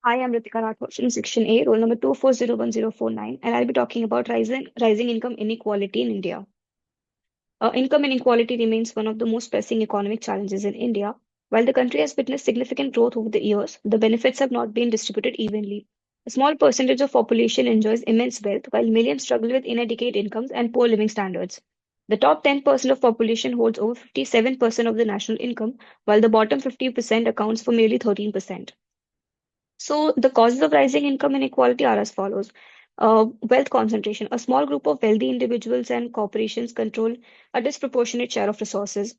I am Ritika Rathore from Section A, roll number 2401049, and I'll be talking about rising income inequality in India. Income inequality remains one of the most pressing economic challenges in India. While the country has witnessed significant growth over the years, the benefits have not been distributed evenly. A small percentage of population enjoys immense wealth, while millions struggle with inadequate incomes and poor living standards. The top 10% of population holds over 57% of the national income, while the bottom 50% accounts for merely 13%. So the causes of rising income inequality are as follows. Wealth concentration. A small group of wealthy individuals and corporations control a disproportionate share of resources.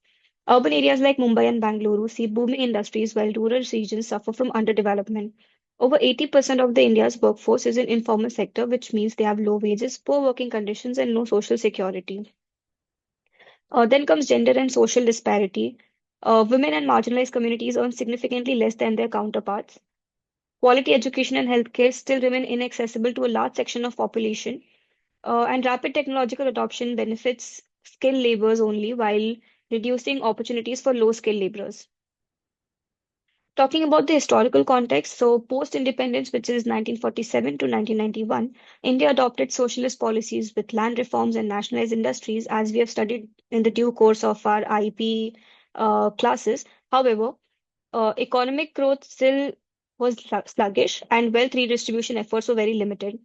Urban areas like Mumbai and Bangalore see booming industries while rural regions suffer from underdevelopment. Over 80% of the India's workforce is in informal sector, which means they have low wages, poor working conditions, and no social security. Then comes gender and social disparity. Women and marginalized communities earn significantly less than their counterparts. Quality education and healthcare still remain inaccessible to a large section of population, and rapid technological adoption benefits skilled laborers only while reducing opportunities for low-skilled laborers. Talking about the historical context, so post-independence, which is 1947 to 1991, India adopted socialist policies with land reforms and nationalized industries, as we have studied in the due course of our IEP classes. However, economic growth still was sluggish, and wealth redistribution efforts were very limited.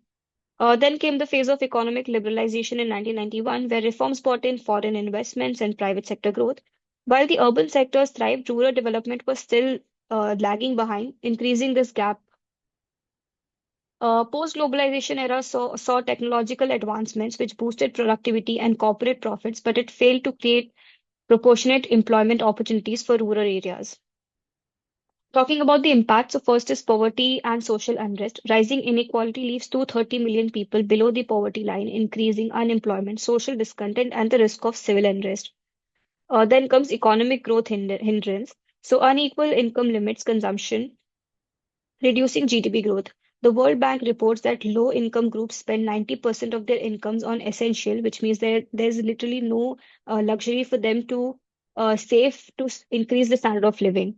Then came the phase of economic liberalization in 1991, where reforms brought in foreign investments and private sector growth. While the urban sectors thrived, rural development was still lagging behind, increasing this gap. Post-globalization era saw technological advancements which boosted productivity and corporate profits, but it failed to create proportionate employment opportunities for rural areas. Talking about the impacts, so first is poverty and social unrest. Rising inequality leaves 230 million people below the poverty line, increasing unemployment, social discontent, and the risk of civil unrest. Then comes economic growth hindrance. So unequal income limits consumption, reducing GDP growth. The World Bank reports that low-income groups spend 90% of their incomes on essential, which means there's literally no luxury for them to save to increase the standard of living.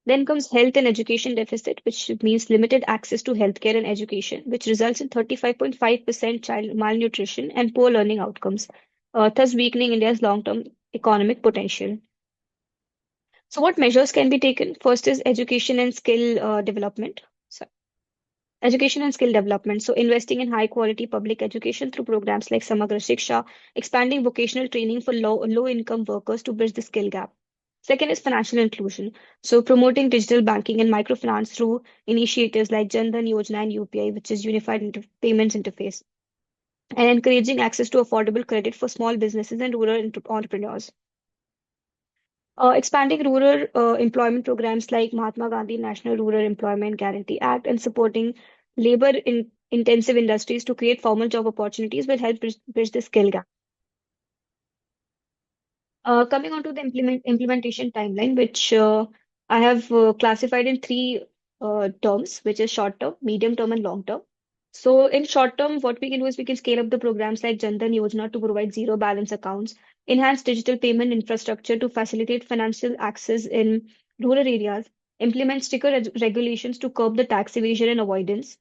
Then comes health and education deficit, which means limited access to healthcare and education, which results in 35.5% child malnutrition and poor learning outcomes, thus weakening India's long-term economic potential. So, what measures can be taken? First is education and skill development. So, education and skill development. So, investing in high-quality public education through programs like Samagra Shiksha, expanding vocational training for low-income workers to bridge the skill gap. Second is financial inclusion. So promoting digital banking and microfinance through initiatives like Jan Dhan Yojana and UPI, which is Unified Payments Interface, and encouraging access to affordable credit for small businesses and rural entrepreneurs. Expanding rural employment programs like Mahatma Gandhi National Rural Employment Guarantee Act and supporting labor intensive industries to create formal job opportunities will help bridge the skill gap. Coming on to the implementation timeline, which I have classified in three terms, which is short term, medium term, and long term. So, in short term, what we can do is we can scale up the programs like Jan Dhan Yojana to provide zero balance accounts, enhance digital payment infrastructure to facilitate financial access in rural areas, implement stricter regulations to curb the tax evasion and avoidance,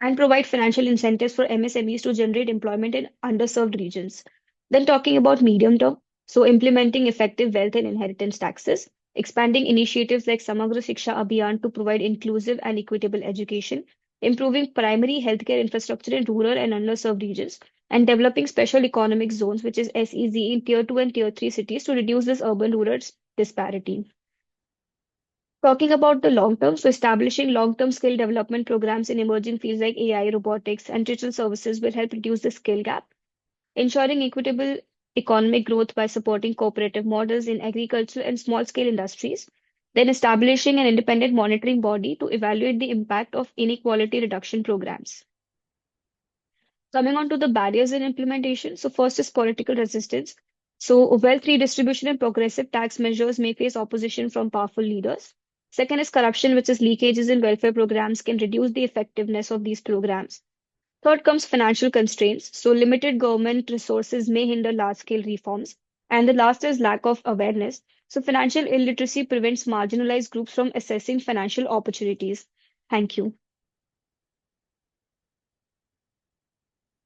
and provide financial incentives for MSMEs to generate employment in underserved regions. Then, talking about medium term, so implementing effective wealth and inheritance taxes, expanding initiatives like Samagra Shiksha Abhiyan to provide inclusive and equitable education, improving primary healthcare infrastructure in rural and underserved regions, and developing special economic zones, which is SEZ, in Tier 2 and Tier 3 cities to reduce this urban-rural disparity. Talking about the long term, so establishing long-term skill development programs in emerging fields like AI, robotics, and digital services will help reduce the skill gap. Ensuring equitable economic growth by supporting cooperative models in agricultural and small-scale industries. Then establishing an independent monitoring body to evaluate the impact of inequality reduction programs. Coming on to the barriers in implementation. So first is political resistance. So wealth redistribution and progressive tax measures may face opposition from powerful leaders. Second is corruption, which is leakages in welfare programs can reduce the effectiveness of these programs. Third comes financial constraints. So limited government resources may hinder large-scale reforms. And the last is lack of awareness. So, financial illiteracy prevents marginalized groups from accessing financial opportunities. Thank you.